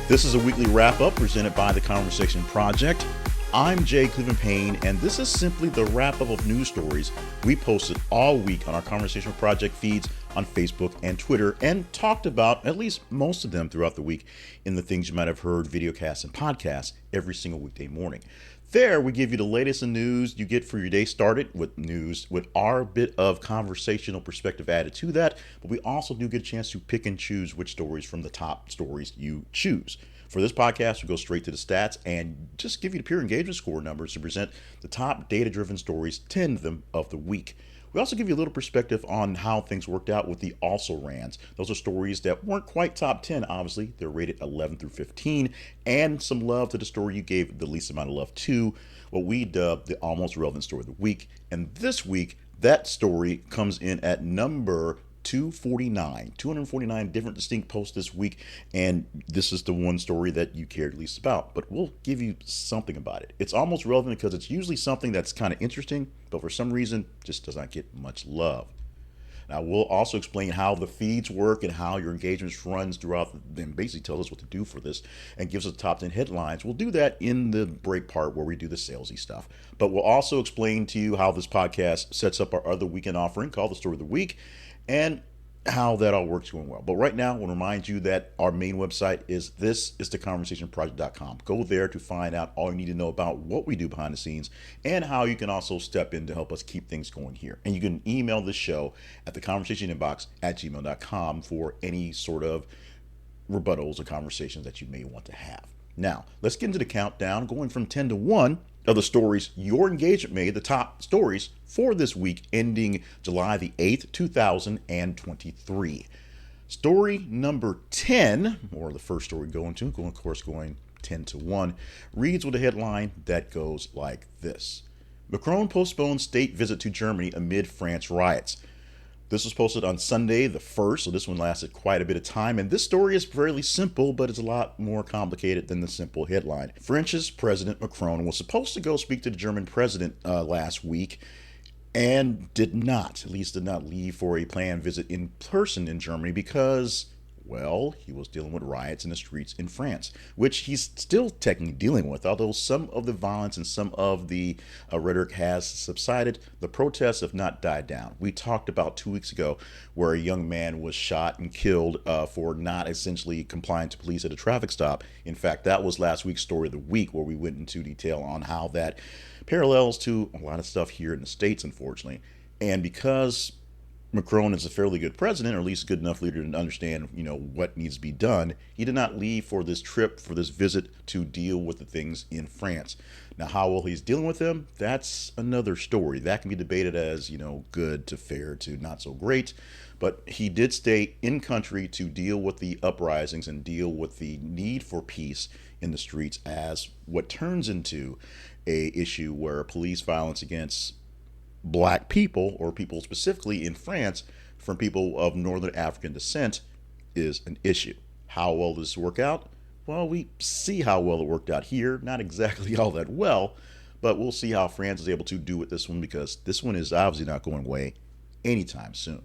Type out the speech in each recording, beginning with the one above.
This is a weekly wrap-up presented by The Conversation Project. I'm Jay Cleveland Payne, and this is simply the wrap-up of news stories we posted all week on our Conversation Project feeds on Facebook and Twitter, and talked about at least most of them throughout the week in the things you might have heard, videocasts and podcasts every single weekday morning. There, we give you the latest in news you get for your day started with news with our bit of conversational perspective added to that. But we also do get a chance to pick and choose which stories from the top stories you choose. For this podcast, we go straight to the stats and just give you the peer engagement score numbers to present the top data-driven stories, 10 of them of the week. We also give you a little perspective on how things worked out with the also-rans. Those are stories that weren't quite top 10, obviously. They're rated 11 through 15, and some love to the story you gave the least amount of love to, what we dubbed the almost relevant story of the week. And this week, that story comes in at number 249 different distinct posts this week, and this is the one story that you cared least about, but we'll give you something about it. It's almost relevant because it's usually something that's kind of interesting, but for some reason just does not get much love. Now, we'll also explain how the feeds work and how your engagements runs throughout, and basically tell us what to do for this and gives us the top 10 headlines. We'll do that in the break part where we do the salesy stuff. But we'll also explain to you how this podcast sets up our other weekend offering called the Story of the Week, and how that all works going well. But right now, I want to remind you that our main website is theconversationproject.com. Go there to find out all you need to know about what we do behind the scenes and how you can also step in to help us keep things going here. And you can email the show at theconversationinbox@gmail.com for any sort of rebuttals or conversations that you may want to have. Now, let's get into the countdown, going from 10 to 1 of the stories your engagement made, the top stories for this week ending July the 8th, 2023. Story number 10, or the first story going 10 to 1, reads with a headline that goes like this. Macron postpones state visit to Germany amid France riots. This was posted on Sunday the 1st, so this one lasted quite a bit of time. And this story is fairly simple, but it's a lot more complicated than the simple headline. France's President Macron was supposed to go speak to the German president last week and did not leave for a planned visit in person in Germany because, well, he was dealing with riots in the streets in France, which he's still technically dealing with. Although some of the violence and some of the rhetoric has subsided, the protests have not died down. We talked about 2 weeks ago where a young man was shot and killed for not essentially complying to police at a traffic stop. In fact, that was last week's story of the week, where we went into detail on how that parallels to a lot of stuff here in the States, unfortunately. And because Macron is a fairly good president, or at least a good enough leader to understand, what needs to be done, he did not leave for this trip, for this visit to deal with the things in France. Now, how well he's dealing with them, that's another story. That can be debated as, good to fair to not so great. But he did stay in country to deal with the uprisings and deal with the need for peace in the streets as what turns into a issue where police violence against Black people, or people specifically in France from people of Northern African descent, is an issue. How well does this work out? Well, we see how well it worked out here. Not exactly all that well, but we'll see how France is able to do with this one, because this one is obviously not going away anytime soon.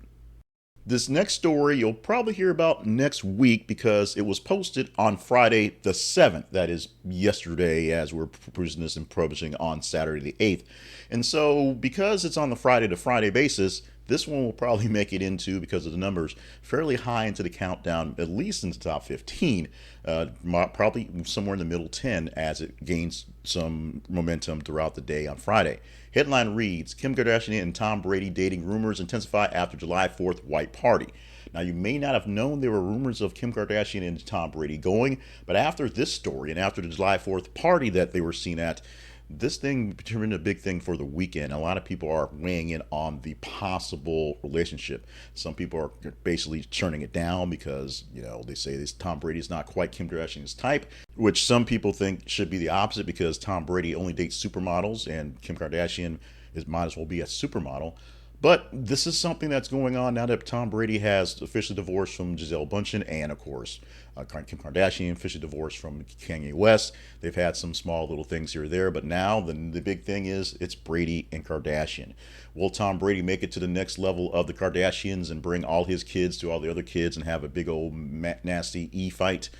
This next story you'll probably hear about next week because it was posted on Friday the 7th. That is yesterday, as we're producing this and publishing on Saturday the 8th. And so because it's on the Friday to Friday basis, this one will probably make it into, because of the numbers, fairly high into the countdown, at least into the top 15, probably somewhere in the middle 10 as it gains some momentum throughout the day on Friday. Headline reads, Kim Kardashian and Tom Brady dating rumors intensify after July 4th white party. Now, you may not have known there were rumors of Kim Kardashian and Tom Brady going, but after this story and after the July 4th party that they were seen at, this thing turned into a big thing for the weekend. A lot of people are weighing in on the possible relationship. Some people are basically turning it down because, they say this Tom Brady is not quite Kim Kardashian's type, which some people think should be the opposite because Tom Brady only dates supermodels and Kim Kardashian might as well be a supermodel. But this is something that's going on now that Tom Brady has officially divorced from Gisele Bündchen, and of course, Kim Kardashian officially divorced from Kanye West. They've had some small little things here or there, but now the big thing is it's Brady and Kardashian. Will Tom Brady make it to the next level of the Kardashians and bring all his kids to all the other kids and have a big old nasty fight?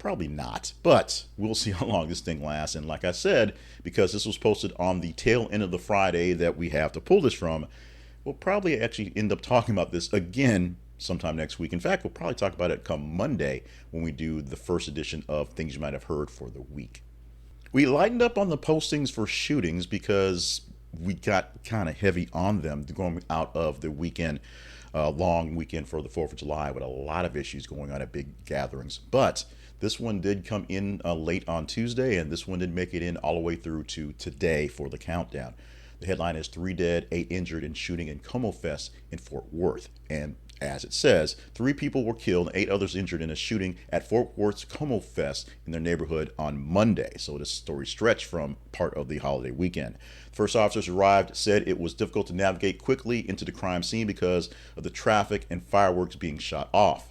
Probably not, but we'll see how long this thing lasts. And like I said, because this was posted on the tail end of the Friday that we have to pull this from, we'll probably actually end up talking about this again sometime next week. In fact, we'll probably talk about it come Monday when we do the first edition of Things You Might Have Heard for the week. We lightened up on the postings for shootings because we got kind of heavy on them going out of the weekend, long weekend for the 4th of July, with a lot of issues going on at big gatherings. But this one did come in late on Tuesday, and this one did make it in all the way through to today for the countdown. The headline is 3 dead, 8 injured in shooting in Como Fest in Fort Worth. And as it says, 3 people were killed and 8 others injured in a shooting at Fort Worth's Como Fest in their neighborhood on Monday. So this story stretched from part of the holiday weekend. First officers arrived, said it was difficult to navigate quickly into the crime scene because of the traffic and fireworks being shot off.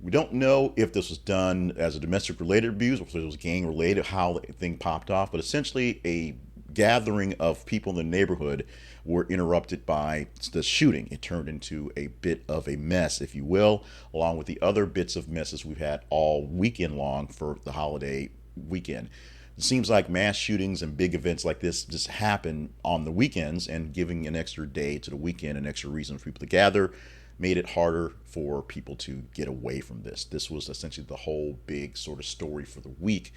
We don't know if this was done as a domestic related abuse or if it was gang related, how the thing popped off, but essentially a gathering of people in the neighborhood were interrupted by the shooting. It turned into a bit of a mess, if you will, along with the other bits of messes we've had all weekend long for the holiday weekend. It seems like mass shootings and big events like this just happen on the weekends, and giving an extra day to the weekend, an extra reason for people to gather, made it harder for people to get away from this. This was essentially the whole big sort of story for the week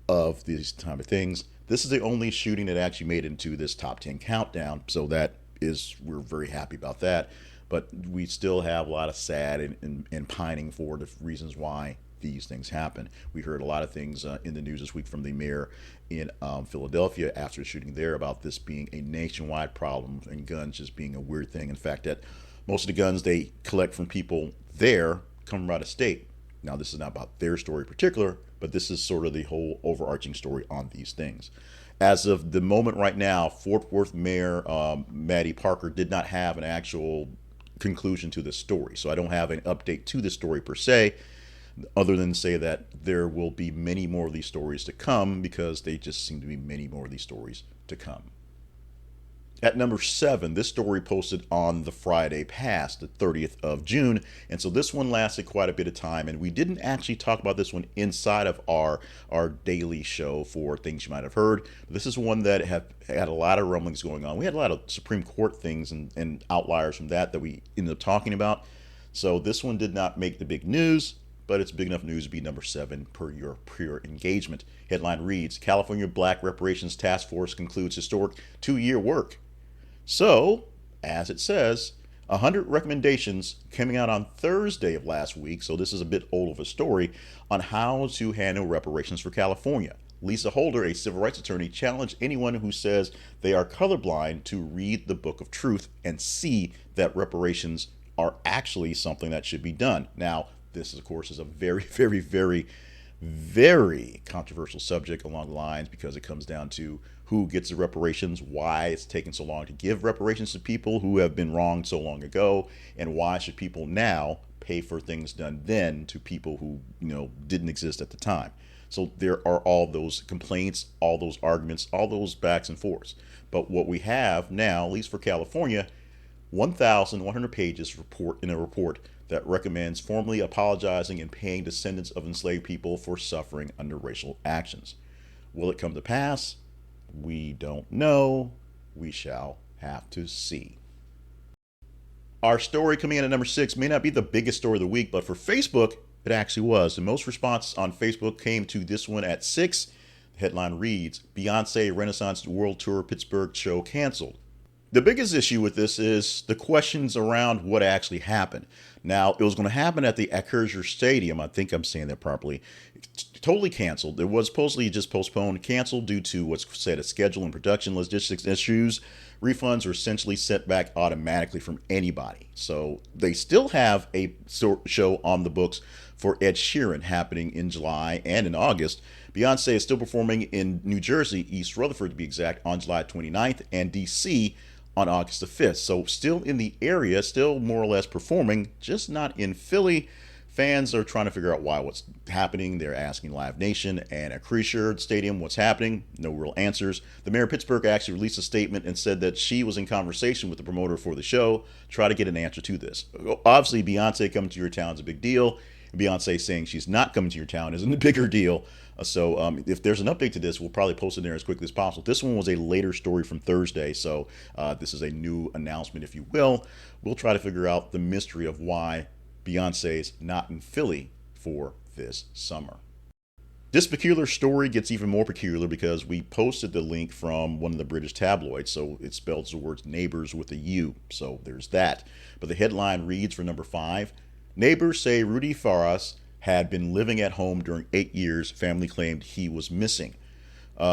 of these type of things. This is the only shooting that actually made it into this top 10 countdown, so we're very happy about that. But we still have a lot of sad and pining for the reasons why these things happen. We heard a lot of things in the news this week from the mayor in Philadelphia after the shooting there about this being a nationwide problem and guns just being a weird thing. In fact, that most of the guns they collect from people there come from out of state. Now, this is not about their story in particular, but this is sort of the whole overarching story on these things. As of the moment right now, Fort Worth Mayor Maddie Parker did not have an actual conclusion to this story. So I don't have an update to this story per se, other than say that there will be many more of these stories to come, because they just seem to be many more of these stories to come. At number 7, this story posted on the Friday past, the 30th of June. And so this one lasted quite a bit of time. And we didn't actually talk about this one inside of our daily show for Things You Might Have Heard. This is one that had a lot of rumblings going on. We had a lot of Supreme Court things and outliers from that we ended up talking about. So this one did not make the big news, but it's big enough news to be number 7 per your prior engagement. Headline reads, California Black Reparations Task Force concludes historic 2-year work. So, as it says, 100 recommendations coming out on Thursday of last week, so this is a bit old of a story, on how to handle reparations for California. Lisa Holder, a civil rights attorney, challenged anyone who says they are colorblind to read the Book of Truth and see that reparations are actually something that should be done. Now, this, of course, is a very, very, very, very controversial subject along the lines, because it comes down to who gets the reparations, why it's taken so long to give reparations to people who have been wronged so long ago, and why should people now pay for things done then to people who didn't exist at the time. So there are all those complaints, all those arguments, all those backs and forths. But what we have now, at least for California, 1,100 pages in a report that recommends formally apologizing and paying descendants of enslaved people for suffering under racial actions. Will it come to pass? We don't know. We shall have to see. Our story coming in at number 6 may not be the biggest story of the week, but for Facebook, it actually was. The most response on Facebook came to this one at 6. The headline reads, Beyonce Renaissance World Tour Pittsburgh show canceled. The biggest issue with this is the questions around what actually happened. Now, it was going to happen at the Acrisure Stadium. I think I'm saying that properly. Totally canceled. It was supposedly just postponed, canceled due to what's said as schedule and production logistics issues. Refunds are essentially sent back automatically from anybody. So they still have a show on the books for Ed Sheeran happening in July and in August. Beyonce is still performing in New Jersey, East Rutherford to be exact, on July 29th, and DC on August the 5th. So still in the area, still more or less performing, just not in Philly. Fans are trying to figure out what's happening. They're asking Live Nation and Acrisure Stadium what's happening. No real answers. The mayor of Pittsburgh actually released a statement and said that she was in conversation with the promoter for the show, try to get an answer to this. Obviously, Beyonce coming to your town is a big deal. Beyonce saying she's not coming to your town isn't a bigger deal. So if there's an update to this, we'll probably post it there as quickly as possible. This one was a later story from Thursday, so this is a new announcement, if you will. We'll try to figure out the mystery of why Beyonce's not in Philly for this summer. This peculiar story gets even more peculiar because we posted the link from one of the British tabloids, so it spells the words Neighbours with a U, so there's that. But the headline reads for number 5, Neighbors say Rudy Farias had been living at home during 8 years. Family claimed he was missing.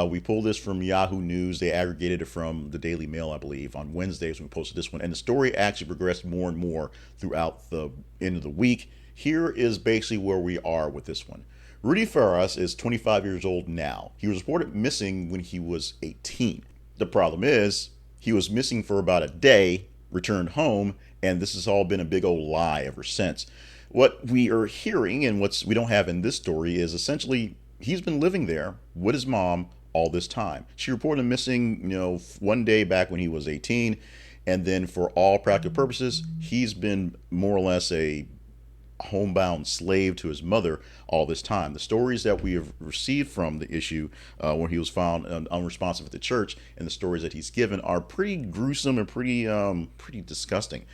We pulled this from Yahoo News. They aggregated it from the Daily Mail, I believe, on Wednesdays when we posted this one. And the story actually progressed more and more throughout the end of the week. Here is basically where we are with this one. Rudy Farias is 25 years old now. He was reported missing when he was 18. The problem is he was missing for about a day, returned home, and this has all been a big old lie ever since. What we are hearing and what we don't have in this story is essentially he's been living there with his mom all this time. She reported him missing, one day back when he was 18, and then for all practical purposes, he's been more or less a homebound slave to his mother all this time. The stories that we have received from the issue when he was found unresponsive at the church, and the stories that he's given are pretty gruesome and pretty disgusting.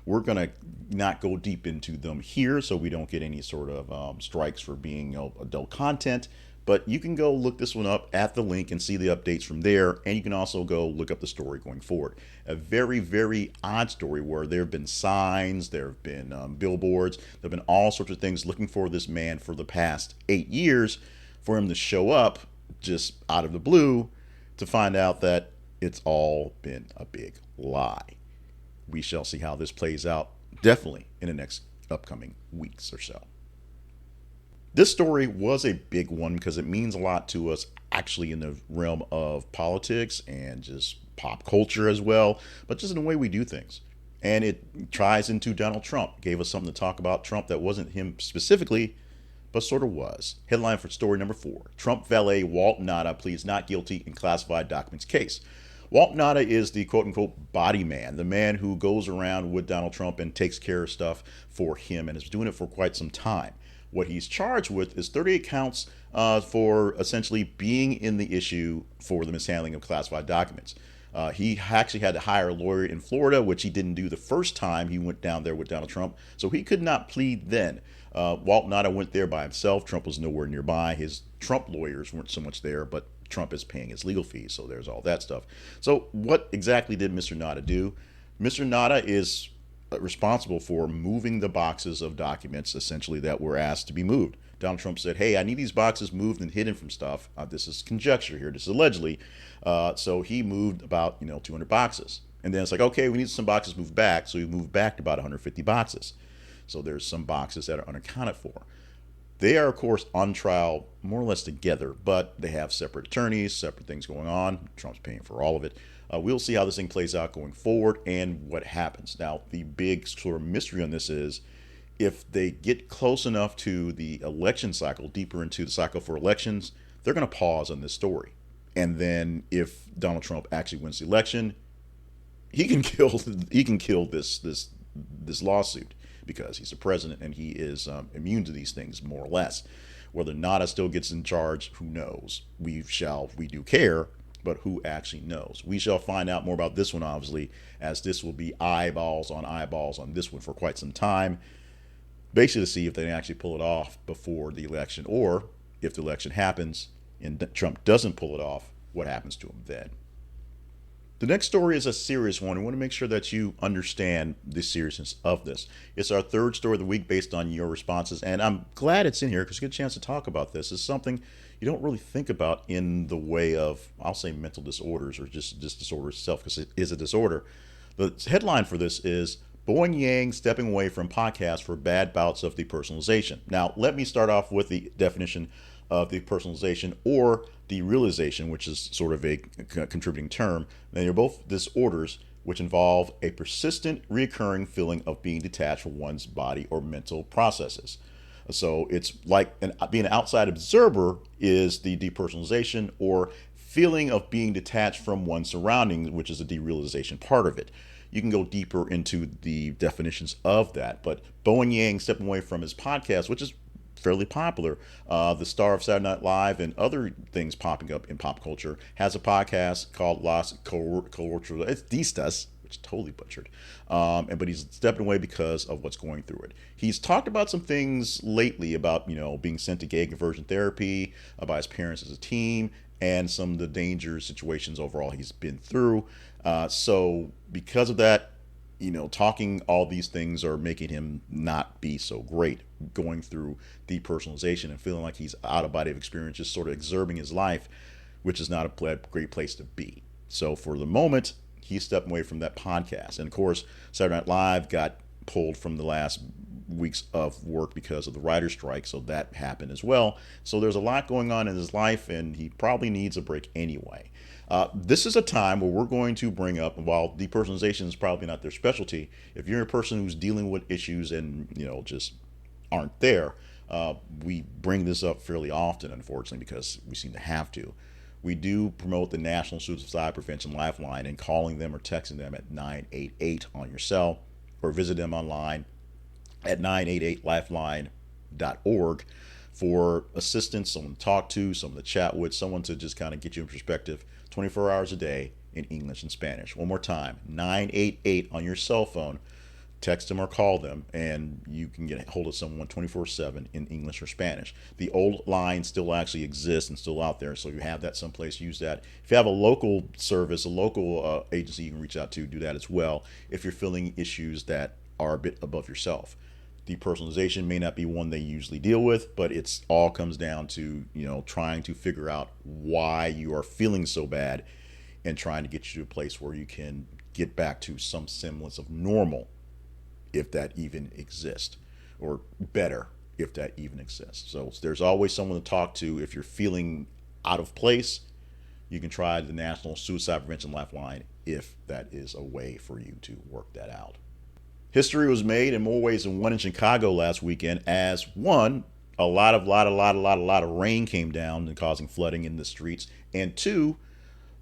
We're going to not go deep into them here so we don't get any sort of strikes for being adult content. But you can go look this one up at the link and see the updates from there. And you can also go look up the story going forward. A very, very odd story where there have been signs, there have been billboards, there have been all sorts of things looking for this man for the past 8 years, for him to show up just out of the blue to find out that it's all been a big lie. We shall see how this plays out definitely in the next upcoming weeks or so. This story was a big one because it means a lot to us actually in the realm of politics and just pop culture as well, but just in the way we do things. And it ties into Donald Trump. Gave us something to talk about Trump that wasn't him specifically, but sort of was. Headline for story number 4. Trump valet Walt Nauta pleads not guilty in classified documents case. Walt Nauta is the quote-unquote body man, the man who goes around with Donald Trump and takes care of stuff for him and is doing it for quite some time. What he's charged with is 38 counts for essentially being in the issue for the mishandling of classified documents. He actually had to hire a lawyer in Florida, which he didn't do the first time he went down there with Donald Trump, so he could not plead then. Walt Nauta went there by himself. Trump was nowhere nearby. His Trump lawyers weren't so much there, but Trump is paying his legal fees, so there's all that stuff. So what exactly did Mr. Nauta do? Mr. Nauta is responsible for moving the boxes of documents essentially that were asked to be moved. Donald Trump said, hey, I need these boxes moved and hidden from stuff. This is conjecture here. This is allegedly. So he moved about 200 boxes. And then it's like, okay, we need some boxes moved back. So he moved back to about 150 boxes. So there's some boxes that are unaccounted for. They are, of course, on trial more or less together, but they have separate attorneys, separate things going on. Trump's paying for all of it. We'll see how this thing plays out going forward and what happens. Now, the big sort of mystery on this is if they get close enough to the election cycle, deeper into the cycle for elections, they're going to pause on this story. And then if Donald Trump actually wins the election, he can kill this lawsuit because he's the president and he is immune to these things more or less. Whether Nauta still gets in charge, who knows? We do care, but who actually knows? We shall find out more about this one, obviously, as this will be eyeballs on this one for quite some time, basically to see if they can actually pull it off before the election, or if the election happens and Trump doesn't pull it off, what happens to him then? The next story is a serious one. I want to make sure that you understand the seriousness of this. It's our third story of the week based on your responses, and I'm glad it's in here because we get a chance to talk about this. It's something you don't really think about in the way of, I'll say, mental disorders or just disorder itself, because it is a disorder. The headline for this is Bowen Yang stepping away from podcast for bad bouts of depersonalization. Now, let me start off with the definition of depersonalization or derealization, which is sort of a contributing term. They're both disorders which involve a persistent, recurring feeling of being detached from one's body or mental processes. So it's like being an outside observer is the depersonalization, or feeling of being detached from one's surroundings, which is a derealization part of it. You can go deeper into the definitions of that. But Bowen Yang stepping away from his podcast, which is fairly popular, the star of Saturday Night Live and other things popping up in pop culture, has a podcast called Las Coloristas, which totally butchered. But he's stepping away because of what's going through it. He's talked about some things lately about, being sent to gay conversion therapy by his parents as a teen, and some of the dangerous situations overall he's been through. So because of that, talking all these things are making him not be so great, going through depersonalization and feeling like he's out of body of experience, just sort of exerting his life, which is not a great place to be. So for the moment, he's stepping away from that podcast. And of course, Saturday Night Live got pulled from the last weeks of work because of the writer's strike, so that happened as well. So there's a lot going on in his life, and he probably needs a break anyway. This is a time where we're going to bring up, while depersonalization is probably not their specialty, if you're a person who's dealing with issues and just aren't there, we bring this up fairly often, unfortunately, because we seem to have to. We do promote the National Suicide Prevention Lifeline, and calling them or texting them at 988 on your cell, or visit them online at 988lifeline.org for assistance, someone to talk to, someone to chat with, someone to just kind of get you in perspective 24 hours a day in English and Spanish. One more time, 988 on your cell phone. Text them or call them, and you can get a hold of someone 24/7 in English or Spanish. The old line still actually exists and still out there, so you have that someplace, use that. If you have a local service, a local agency you can reach out to, do that as well if you're feeling issues that are a bit above yourself. Depersonalization may not be one they usually deal with, but it's all comes down to trying to figure out why you are feeling so bad and trying to get you to a place where you can get back to some semblance of normal, if that even exists, or better if that even exists. So there's always someone to talk to. If you're feeling out of place, you can try the National Suicide Prevention Lifeline if that is a way for you to work that out. History was made in more ways than one in Chicago last weekend, as one, a lot of rain came down and causing flooding in the streets, and two,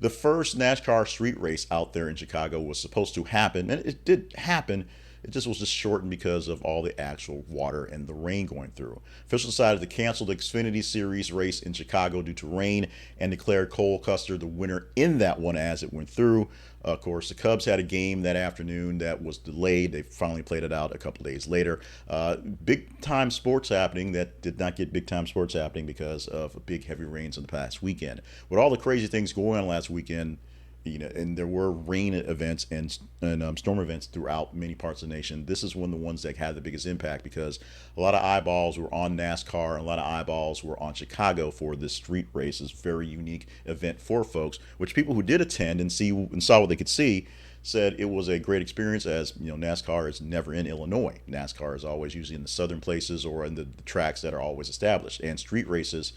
the first NASCAR street race out there in Chicago was supposed to happen, and it did happen. It just was just shortened because of all the actual water and the rain going through. Officials decided to cancel the Xfinity Series race in Chicago due to rain and declared Cole Custer the winner in that one as it went through. Of course, the Cubs had a game that afternoon that was delayed. They finally played it out a couple days later. Big time sports happening that did not get big time sports happening because of big heavy rains in the past weekend. With all the crazy things going on last weekend, and there were rain events and storm events throughout many parts of the nation. This is one of the ones that had the biggest impact because a lot of eyeballs were on NASCAR and a lot of eyeballs were on Chicago for this street race. This very unique event for folks, which people who did attend and saw what they could see said it was a great experience, as NASCAR is never in Illinois. NASCAR is always usually in the southern places or in the tracks that are always established, and street races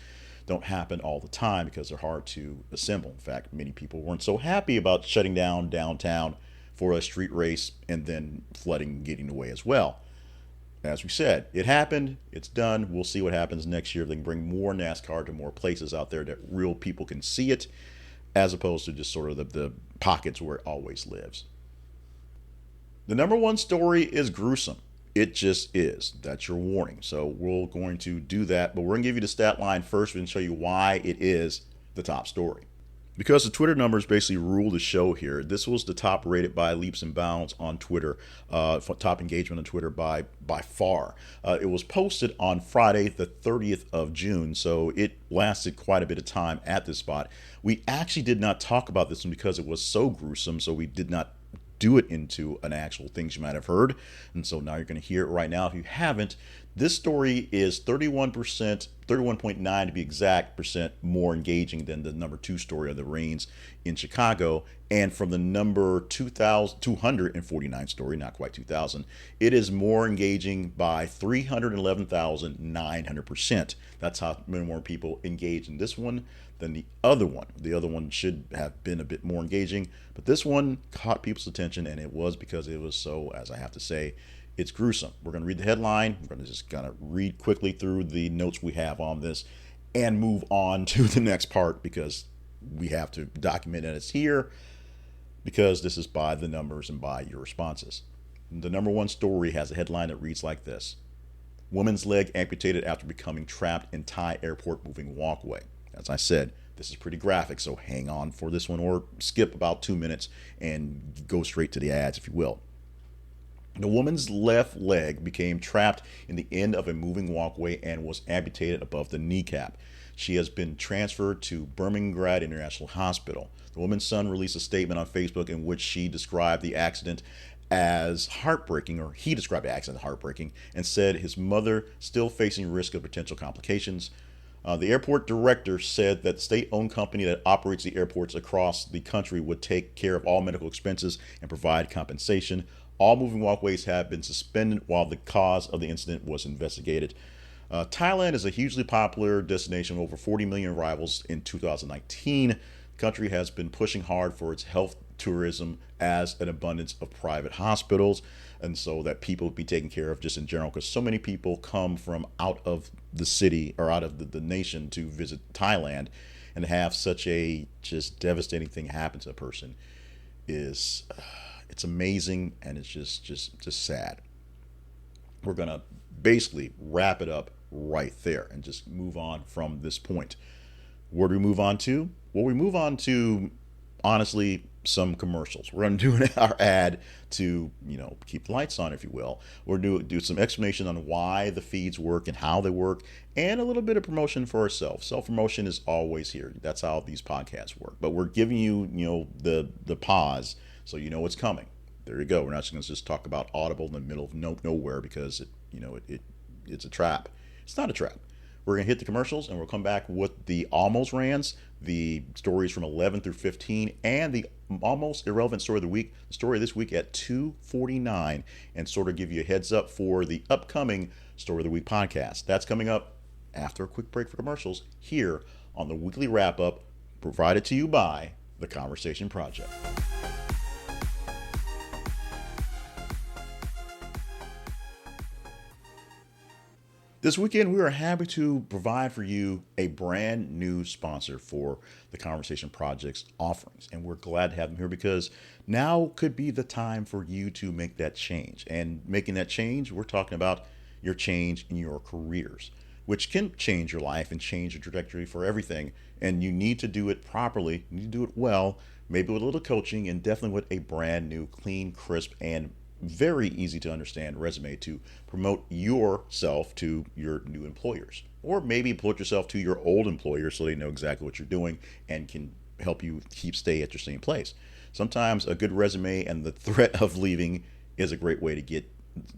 don't happen all the time because they're hard to assemble. In fact, many people weren't so happy about shutting down downtown for a street race and then flooding getting away as well. As we said, it happened, it's done. We'll see what happens next year if they can bring more NASCAR to more places out there that real people can see it, as opposed to just sort of the pockets where it always lives. The number one story is gruesome. It just is. That's your warning. So we're going to do that, but we're going to give you the stat line first and show you why it is the top story. Because the Twitter numbers basically rule the show here, this was the top rated by leaps and bounds on Twitter, top engagement on Twitter by far. It was posted on Friday, the 30th of June, so it lasted quite a bit of time at this spot. We actually did not talk about this one because it was so gruesome, so we did not do it into an actual things you might have heard. And so now you're going to hear it right now if you haven't. This story is 31%, 31.9 to be exact, percent more engaging than the number two story of the rains in Chicago. And from the number 249 story, not quite 2,000, it is more engaging by 311,900%. That's how many more people engage in this one than the other one. The other one should have been a bit more engaging, but this one caught people's attention, and it was because it was so, as I have to say, it's gruesome. We're going to read the headline. We're going to just kind of read quickly through the notes we have on this and move on to the next part because we have to document that it's here because this is by the numbers and by your responses. The number one story has a headline that reads like this: Woman's leg amputated after becoming trapped in Thai airport moving walkway. As I said, this is pretty graphic, so hang on for this one, or skip about 2 minutes and go straight to the ads, if you will. The woman's left leg became trapped in the end of a moving walkway and was amputated above the kneecap. She has been transferred to Birmingham International Hospital. The woman's son released a statement on Facebook in which she described the accident as heartbreaking, or he described the accident as heartbreaking, and said his mother still facing risk of potential complications. The airport director said that the state-owned company that operates the airports across the country would take care of all medical expenses and provide compensation. All moving walkways have been suspended while the cause of the incident was investigated. Thailand is a hugely popular destination with over 40 million arrivals in 2019. The country has been pushing hard for its health tourism as an abundance of private hospitals, and so that people be taken care of just in general, because so many people come from out of the city or out of the nation to visit Thailand, and have such a just devastating thing happen to a person is it's amazing, and it's just sad. We're gonna basically wrap it up right there and just move on from this point. Where do we move on to? Well, we move on to, honestly, some commercials. We're going to do our ad to, keep the lights on, if you will. We're going to do some explanation on why the feeds work and how they work, and a little bit of promotion for ourselves. Self-promotion is always here. That's how these podcasts work. But we're giving you, the pause so you know what's coming. There you go. We're not just going to just talk about Audible in the middle of nowhere because it's a trap. It's not a trap. We're going to hit the commercials, and we'll come back with the almost rans, the stories from 11 through 15, and the almost irrelevant story of the week, the story of this week at 2:49, and sort of give you a heads up for the upcoming Story of the Week podcast. That's coming up after a quick break for commercials here on the weekly wrap-up provided to you by The Conversation Project. This weekend, we are happy to provide for you a brand new sponsor for the Conversation Project's offerings. And we're glad to have them here because now could be the time for you to make that change. And making that change, we're talking about your change in your careers, which can change your life and change your trajectory for everything. And you need to do it properly. You need to do it well, maybe with a little coaching, and definitely with a brand new, clean, crisp, and very easy to understand resume to promote yourself to your new employers, or maybe promote yourself to your old employers so they know exactly what you're doing and can help you stay at your same place. Sometimes a good resume and the threat of leaving is a great way to get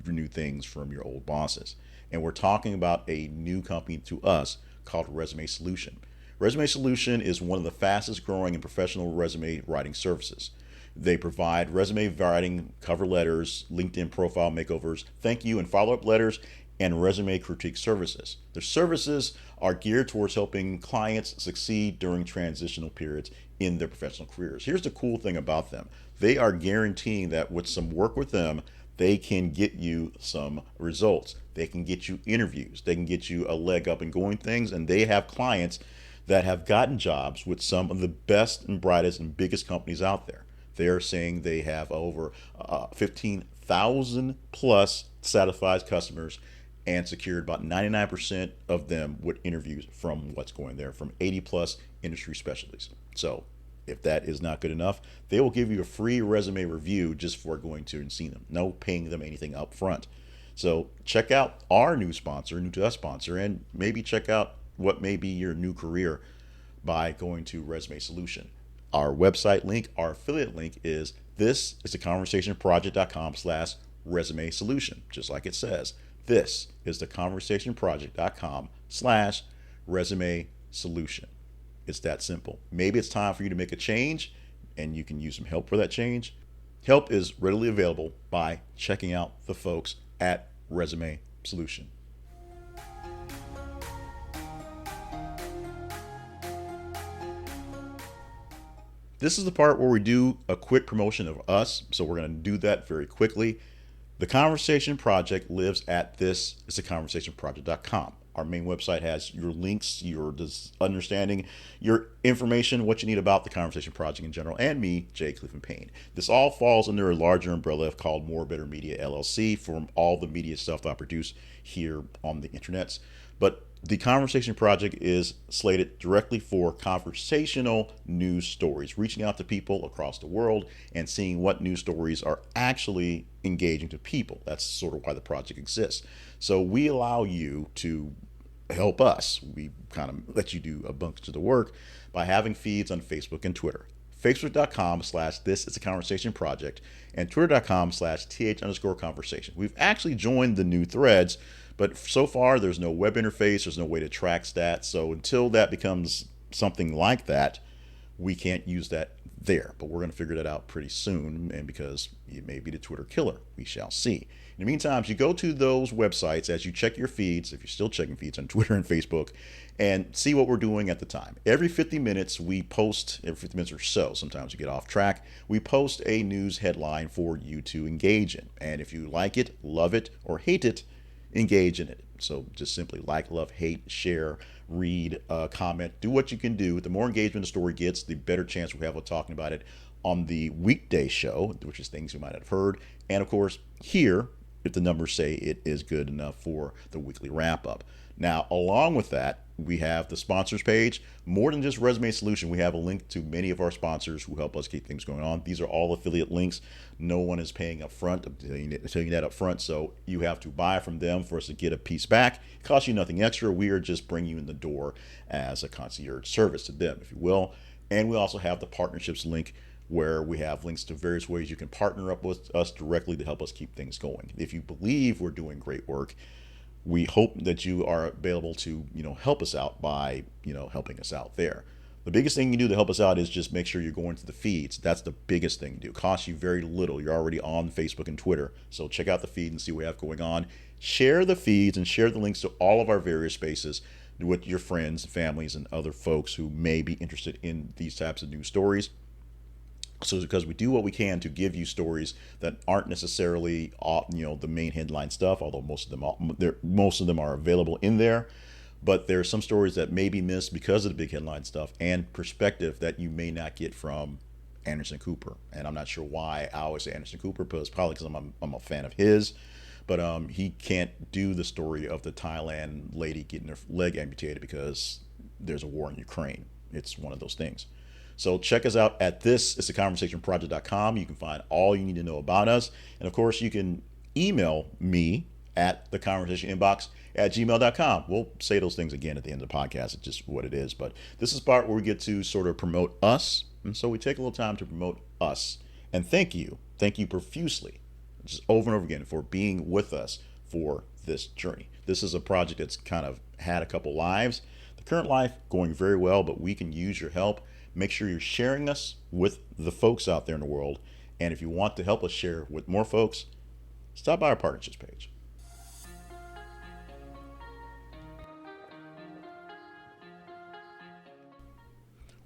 new things from your old bosses. And we're talking about a new company to us called Resume Solution. Resume Solution is one of the fastest growing and professional resume writing services. They provide resume writing, cover letters, LinkedIn profile makeovers, thank you and follow-up letters, and resume critique services. Their services are geared towards helping clients succeed during transitional periods in their professional careers. Here's the cool thing about them. They are guaranteeing that with some work with them, they can get you some results. They can get you interviews. They can get you a leg up in going things, and they have clients that have gotten jobs with some of the best and brightest and biggest companies out there. They're saying they have over 15,000 plus satisfied customers and secured about 99% of them with interviews from what's going there, from 80 plus industry specialties. So if that is not good enough, they will give you a free resume review just for going to and seeing them. No paying them anything up front. So check out our new sponsor, new to us sponsor, and maybe check out what may be your new career by going to Resume Solution. Our website link, our affiliate link is thisistaconversationproject.com/resume solution, just like it says. This is theconversationproject.com/resume solution. It's that simple. Maybe it's time for you to make a change and you can use some help for that change. Help is readily available by checking out the folks at Resume Solution. This is the part where we do a quick promotion of us, so we're going to do that very quickly. The Conversation Project lives at thisistaconversationproject.com. Our main website has your links, your understanding, your information, what you need about the Conversation Project in general, and me, Jay Clifton Payne. This all falls under a larger umbrella called More Better Media LLC from all the media stuff that I produce here on the internets. But the Conversation Project is slated directly for conversational news stories, reaching out to people across the world and seeing what news stories are actually engaging to people. That's sort of why the project exists. So we allow you to help us. We kind of let you do a bunch of the work by having feeds on Facebook and Twitter. Facebook.com/this is a conversation project and Twitter.com/th_conversation. We've actually joined the new threads, but so far there's no web interface, there's no way to track stats. So until that becomes something like that, we can't use that there. But we're going to figure that out pretty soon, and because it may be the Twitter killer, we shall see. In the meantime, you go to those websites as you check your feeds, if you're still checking feeds on Twitter and Facebook, and see what we're doing at the time. Every 50 minutes we post, every 50 minutes or so, sometimes we get off track, we post a news headline for you to engage in. And if you like it, love it, or hate it, engage in it. So just simply like, love, hate, share, read, comment, do what you can do. The more engagement the story gets, the better chance we have of talking about it on the weekday show, which is things you might have heard. And of course, here, if the numbers say it is good enough for the weekly wrap up. Now, along with that, we have the sponsors page. More than just Resume Solution, we have a link to many of our sponsors who help us keep things going on. These are all affiliate links. No one is paying up front. I'm telling you that up front. So you have to buy from them for us to get a piece back. It costs you nothing extra. We are just bringing you in the door as a concierge service to them, if you will. And we also have the partnerships link, where we have links to various ways you can partner up with us directly to help us keep things going. If you believe we're doing great work, we hope that you are available to, help us out by, helping us out there. The biggest thing you do to help us out is just make sure you're going to the feeds. That's the biggest thing to do. It costs you very little. You're already on Facebook and Twitter. So check out the feed and see what we have going on. Share the feeds and share the links to all of our various spaces with your friends, families, and other folks who may be interested in these types of news stories. So because we do what we can to give you stories that aren't necessarily, the main headline stuff, although most of them are available in there. But there are some stories that may be missed because of the big headline stuff and perspective that you may not get from Anderson Cooper. And I'm not sure why I always say Anderson Cooper, but it's probably because I'm a fan of his. But he can't do the story of the Thailand lady getting her leg amputated because there's a war in Ukraine. It's one of those things. So check us out at thisistheconversationproject.com. You can find all you need to know about us. And of course, you can email me at theconversationinbox@gmail.com. We'll say those things again at the end of the podcast. It's just what it is. But this is the part where we get to sort of promote us. And so we take a little time to promote us. And thank you profusely, just over and over again, for being with us for this journey. This is a project that's kind of had a couple lives. The current life going very well, but we can use your help. Make sure you're sharing us with the folks out there in the world. And if you want to help us share with more folks, stop by our partnerships page.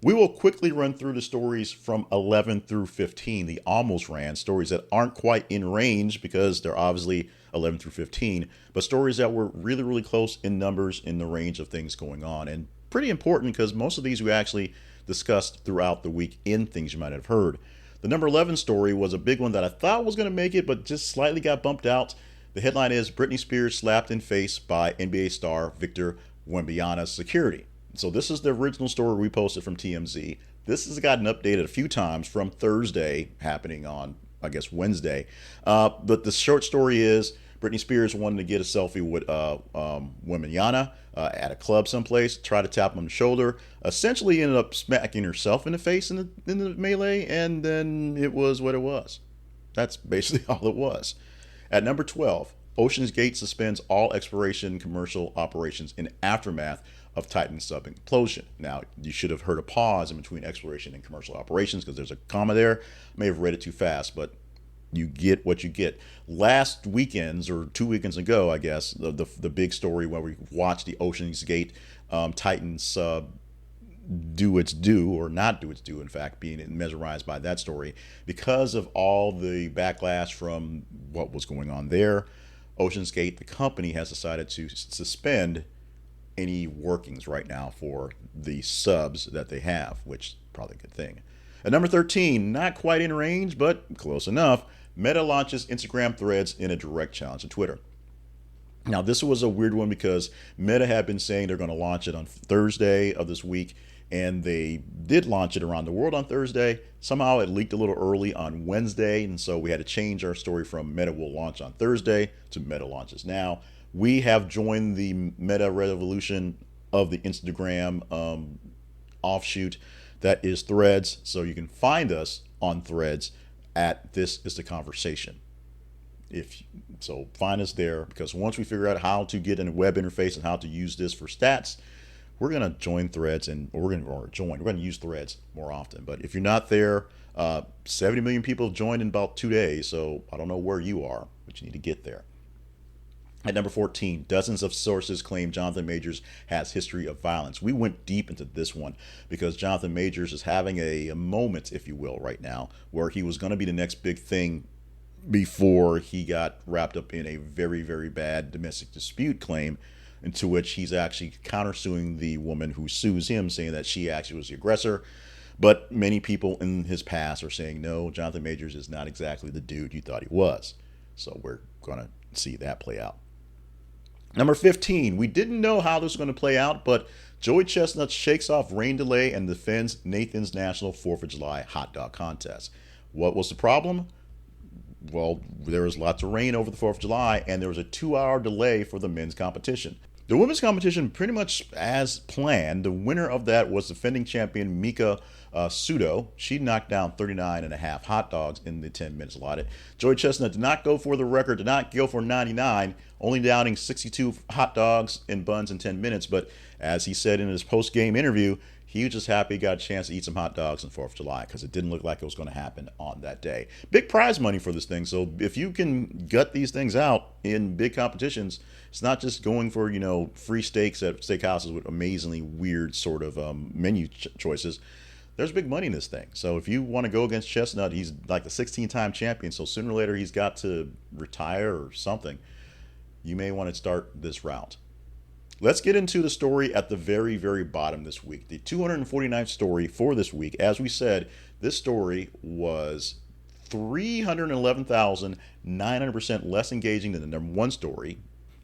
We will quickly run through the stories from 11 through 15, the almost ran, stories that aren't quite in range because they're obviously 11 through 15, but stories that were really, really close in numbers in the range of things going on. And pretty important because most of these we actually discussed throughout the week in things you might have heard. The number 11 story was a big one that I thought was going to make it, but just slightly got bumped out. The headline is Britney Spears slapped in face by NBA star Victor Wembanyama's security. So this is the original story we posted from TMZ. This has gotten updated a few times from Thursday, happening on, I guess, Wednesday. But the short story is Britney Spears wanted to get a selfie with Wembanyama at a club someplace, tried to tap him on the shoulder, essentially ended up smacking herself in the face in the melee, and then it was what it was. That's basically all it was. At number 12, Ocean's Gate suspends all exploration commercial operations in aftermath of Titan sub implosion. Now, you should have heard a pause in between exploration and commercial operations because there's a comma there. I may have read it too fast, but you get what you get. Last weekends, or 2 weekends ago, I guess, the big story where we watched the Ocean's Gate Titan sub do its due, or not do its due, in fact, being mesmerized by that story. Because of all the backlash from what was going on there, Ocean's Gate, the company, has decided to suspend any workings right now for the subs that they have, which is probably a good thing. At number 13, not quite in range, but close enough, Meta launches Instagram Threads in a direct challenge to Twitter. Now, this was a weird one because Meta had been saying they're going to launch it on Thursday of this week, and they did launch it around the world on Thursday. Somehow it leaked a little early on Wednesday, and so we had to change our story from Meta will launch on Thursday to Meta launches now. We have joined the Meta revolution of the Instagram offshoot that is Threads, so you can find us on Threads at This Is the Conversation. So find us there, because once we figure out how to get in a web interface and how to use this for stats, we're going to join Threads, and we're going to use Threads more often. But if you're not there, 70 million people have joined in about 2 days, so I don't know where you are, but you need to get there. At number 14, dozens of sources claim Jonathan Majors has history of violence. We went deep into this one because Jonathan Majors is having a moment, if you will, right now, where he was going to be the next big thing before he got wrapped up in a very, very bad domestic dispute claim, into which he's actually countersuing the woman who sues him, saying that she actually was the aggressor. But many people in his past are saying, no, Jonathan Majors is not exactly the dude you thought he was. So we're going to see that play out. Number 15, we didn't know how this was going to play out, but Joey Chestnut shakes off rain delay and defends Nathan's National 4th of July hot dog contest. What was the problem? Well, there was lots of rain over the 4th of July, and there was a 2-hour delay for the men's competition. The women's competition, pretty much as planned. The winner of that was defending champion Mika Sudo. She knocked down 39 and a half hot dogs in the 10 minutes allotted. Joey Chestnut did not go for the record, did not go for 99, only downing 62 hot dogs and buns in 10 minutes. But as he said in his post-game interview, he was just happy he got a chance to eat some hot dogs on 4th of July, because it didn't look like it was going to happen on that day. Big prize money for this thing. So if you can gut these things out in big competitions, it's not just going for, free steaks at steakhouses with amazingly weird sort of menu choices. There's big money in this thing. So if you want to go against Chestnut, he's like the 16-time champion. So sooner or later he's got to retire or something. You may want to start this route. Let's get into the story at the very, very bottom this week. The 249th story for this week. As we said, this story was 311,900% less engaging than the number one story.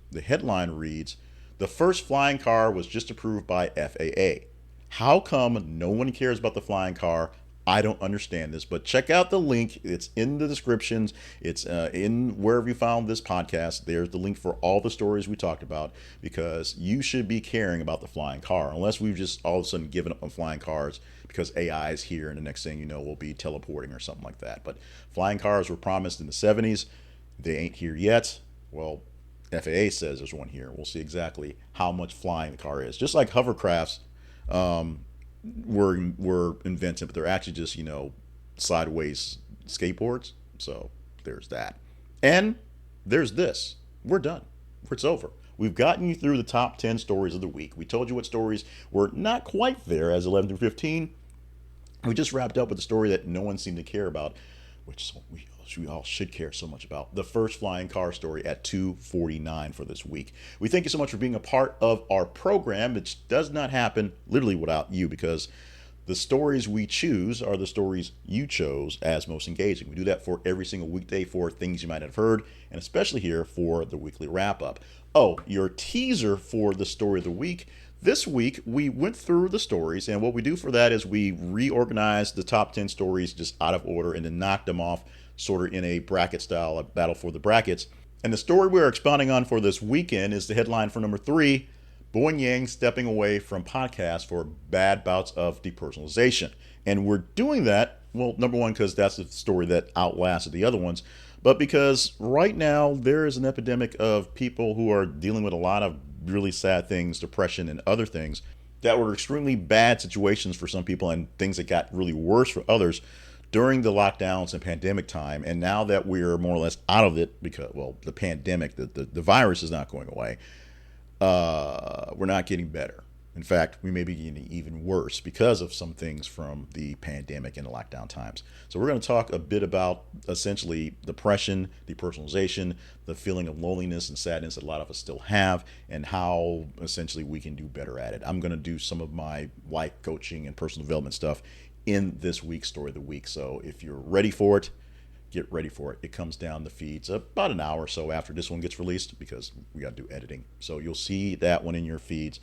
The headline reads, "The first flying car was just approved by FAA. How come no one cares about the flying car? I don't understand this." But check out the link. It's in the descriptions. It's in wherever you found this podcast. There's the link for all the stories we talked about, because you should be caring about the flying car, unless we've just all of a sudden given up on flying cars because AI is here and the next thing you know we'll be teleporting or something like that. But flying cars were promised in the 70s. They ain't here yet. Well, FAA says there's one here. We'll see exactly how much flying the car is. Just like hovercrafts were invented, but they're actually just, sideways skateboards. So there's that. And there's this. We're done. It's over. We've gotten you through the top 10 stories of the week. We told you what stories were not quite there as 11 through 15. We just wrapped up with a story that no one seemed to care about, which we all should care so much about. The first flying car story at 249 for this week. We thank you so much for being a part of our program. It does not happen literally without you, because the stories we choose are the stories you chose as most engaging. We do that for every single weekday for things you might have heard, and especially here for the weekly wrap up. Oh, your teaser for the story of the week. This week, we went through the stories, and what we do for that is we reorganize the top 10 stories just out of order and then knock them off sort of in a bracket style, a battle for the brackets. And the story we're expounding on for this weekend is the headline for number 3, Bowen Yang stepping away from podcasts for bad bouts of depersonalization. And we're doing that, well, number one, because that's the story that outlasted the other ones, but because right now there is an epidemic of people who are dealing with a lot of really sad things, depression and other things that were extremely bad situations for some people and things that got really worse for others during the lockdowns and pandemic time. And now that we're more or less out of it, because, well, the pandemic, the virus is not going away, we're not getting better. In fact, we may be getting even worse because of some things from the pandemic and the lockdown times. So we're going to talk a bit about essentially depression, depersonalization, the feeling of loneliness and sadness that a lot of us still have, and how essentially we can do better at it. I'm going to do some of my life coaching and personal development stuff in this week's Story of the Week. So if you're ready for it, get ready for it. It comes down the feeds about an hour or so after this one gets released because we got to do editing. So you'll see that one in your feeds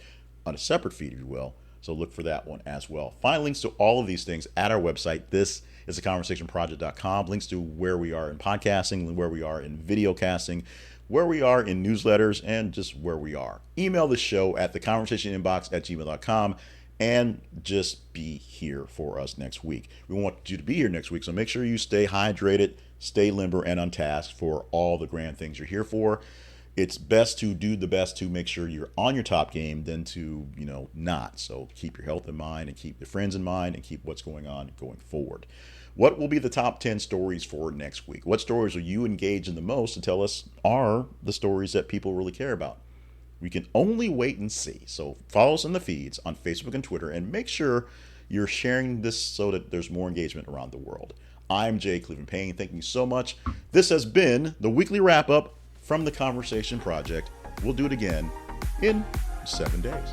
on a separate feed, if you will. So look for that one as well. Find links to all of these things at our website. This is theconversationproject.com. Links to where we are in podcasting, where we are in video casting, where we are in newsletters, and just where we are. Email the show at theconversationinbox@gmail.com and just be here for us next week. We want you to be here next week, so make sure you stay hydrated, stay limber, and untasked for all the grand things you're here for. It's best to do the best to make sure you're on your top game than to, not. So keep your health in mind and keep your friends in mind and keep what's going on going forward. What will be the top 10 stories for next week? What stories are you engaged in the most to tell us are the stories that people really care about? We can only wait and see. So follow us in the feeds on Facebook and Twitter and make sure you're sharing this so that there's more engagement around the world. I'm Jay Cleveland Payne. Thank you so much. This has been the weekly wrap up from the Conversation Project. We'll do it again in 7 days.